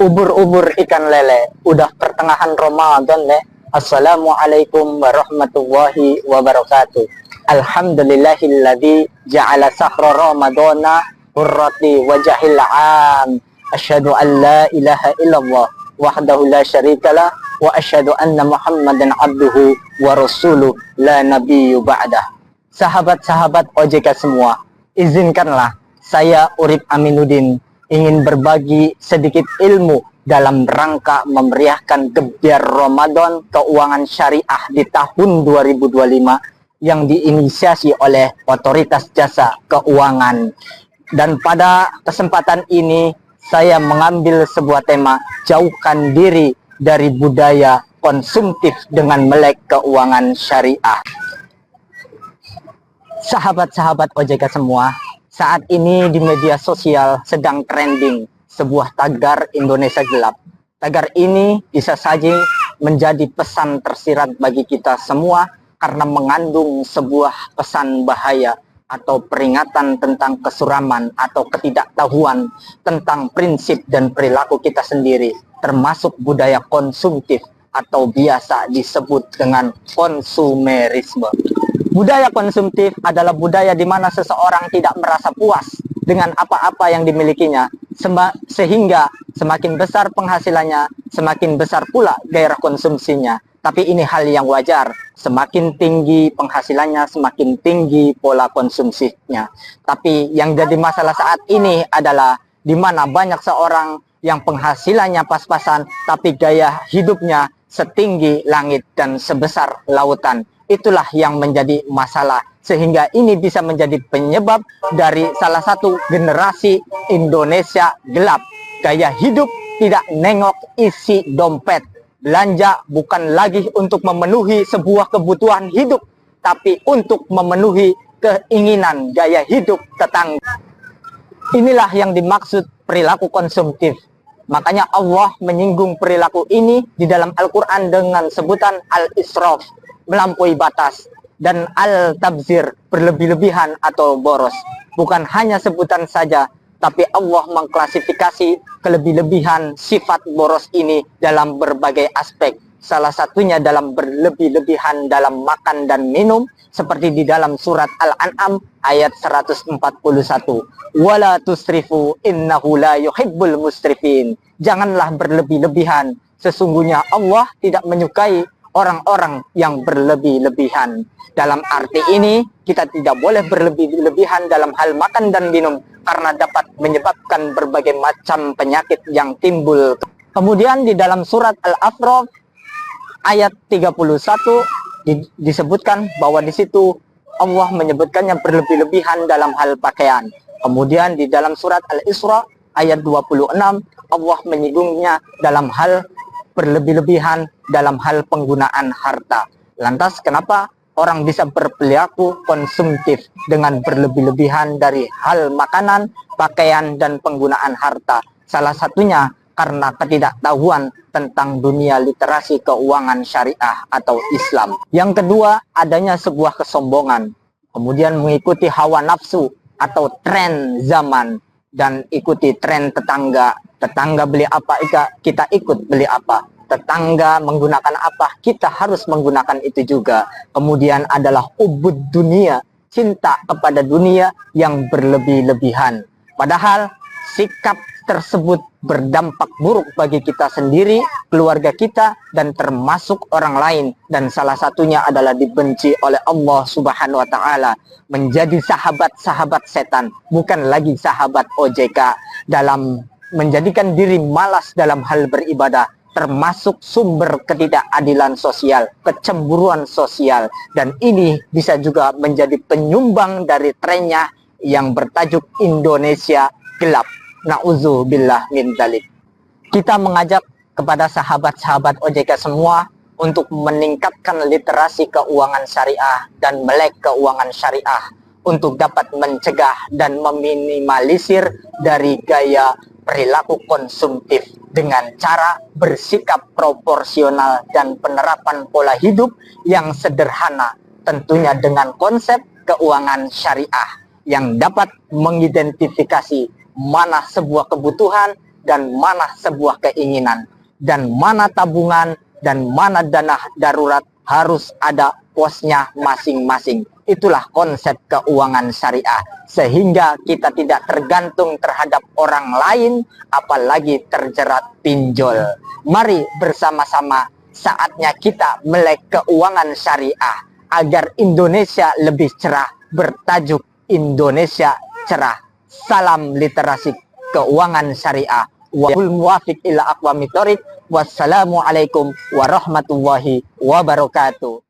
Ubur-ubur ikan lele, udah pertengahan Ramadan deh. Assalamualaikum warahmatullahi wabarakatuh. Alhamdulillahilladzi ja'ala sahra ramadana hurrati wajahil am. Asyhadu an la ilaha illallah wahdahu la syarikalah wa asyhadu anna Muhammadan abduhu wa rasuluh la nabiyyu ba'dah. Sahabat-sahabat OJK semua, izinkanlah saya Urip Aminuddin ingin berbagi sedikit ilmu dalam rangka memeriahkan gebyar Ramadan keuangan syariah di tahun 2025 yang diinisiasi oleh Otoritas Jasa Keuangan. Dan pada kesempatan ini saya mengambil sebuah tema, jauhkan diri dari budaya konsumtif dengan melek keuangan syariah. Sahabat-sahabat OJK semua, saat ini di media sosial sedang trending sebuah tagar Indonesia gelap. Tagar ini bisa saja menjadi pesan tersirat bagi kita semua karena mengandung sebuah pesan bahaya atau peringatan tentang kesuraman atau ketidaktahuan tentang prinsip dan perilaku kita sendiri, termasuk budaya konsumtif atau biasa disebut dengan konsumerisme. Budaya konsumtif adalah budaya di mana seseorang tidak merasa puas dengan apa-apa yang dimilikinya, sehingga semakin besar penghasilannya, semakin besar pula gairah konsumsinya. Tapi ini hal yang wajar, semakin tinggi penghasilannya, semakin tinggi pola konsumsinya. Tapi yang jadi masalah saat ini adalah di mana banyak seorang yang penghasilannya pas-pasan, tapi gaya hidupnya setinggi langit dan sebesar lautan. Itulah yang menjadi masalah, sehingga ini bisa menjadi penyebab dari salah satu generasi Indonesia gelap. Gaya hidup tidak nengok isi dompet. Belanja bukan lagi untuk memenuhi sebuah kebutuhan hidup, tapi untuk memenuhi keinginan gaya hidup tetangga. Inilah yang dimaksud perilaku konsumtif. Makanya Allah menyinggung perilaku ini di dalam Al-Quran dengan sebutan al-israf, melampaui batas, dan al-tabzir, berlebih-lebihan atau boros. Bukan hanya sebutan saja, tapi Allah mengklasifikasi kelebih-lebihan sifat boros ini dalam berbagai aspek. Salah satunya dalam berlebih-lebihan dalam makan dan minum, seperti di dalam surat Al-An'am ayat 141. Wala tusrifu innahu la yuhibbul musrifin. Janganlah berlebih-lebihan, sesungguhnya Allah tidak menyukai orang-orang yang berlebih-lebihan. Dalam arti ini, kita tidak boleh berlebih-lebihan dalam hal makan dan minum karena dapat menyebabkan berbagai macam penyakit yang timbul. Kemudian di dalam surat Al-A'raf ayat 31 disebutkan bahwa di situ Allah menyebutkannya berlebih-lebihan dalam hal pakaian. Kemudian di dalam surat Al-Isra ayat 26 Allah menyinggungnya dalam hal berlebih-lebihan dalam hal penggunaan harta. Lantas kenapa orang bisa berperilaku konsumtif dengan berlebih-lebihan dari hal makanan, pakaian, dan penggunaan harta? Salah satunya karena ketidaktahuan tentang dunia literasi keuangan syariah atau Islam. Yang kedua, adanya sebuah kesombongan, kemudian mengikuti hawa nafsu atau tren zaman, dan ikuti tren tetangga. Tetangga beli apa, kita ikut beli apa. Tetangga menggunakan apa, kita harus menggunakan itu juga. Kemudian adalah ubud dunia, cinta kepada dunia yang berlebih-lebihan. Padahal sikap tersebut berdampak buruk bagi kita sendiri, keluarga kita, dan termasuk orang lain. Dan salah satunya adalah dibenci oleh Allah Subhanahu wa Ta'ala, menjadi sahabat-sahabat setan, bukan lagi sahabat OJK, dalam menjadikan diri malas dalam hal beribadah, termasuk sumber ketidakadilan sosial, kecemburuan sosial. Dan ini bisa juga menjadi penyumbang dari trennya yang bertajuk Indonesia gelap. Na'udzubillah min dzalik. Kita mengajak kepada sahabat-sahabat OJK semua untuk meningkatkan literasi keuangan syariah dan melek keuangan syariah untuk dapat mencegah dan meminimalisir dari gaya perilaku konsumtif dengan cara bersikap proporsional dan penerapan pola hidup yang sederhana, tentunya dengan konsep keuangan syariah yang dapat mengidentifikasi mana sebuah kebutuhan dan mana sebuah keinginan, dan mana tabungan, dan mana dana darurat harus ada posnya masing-masing. Itulah konsep keuangan syariah, sehingga kita tidak tergantung terhadap orang lain, apalagi terjerat pinjol. Mari bersama-sama, saatnya kita melek keuangan syariah agar Indonesia lebih cerah, bertajuk Indonesia Cerah. Salam literasi keuangan syariah. Wal muwafiq ila aqwamit thoriq. Wassalamualaikum warahmatullahi wabarakatuh.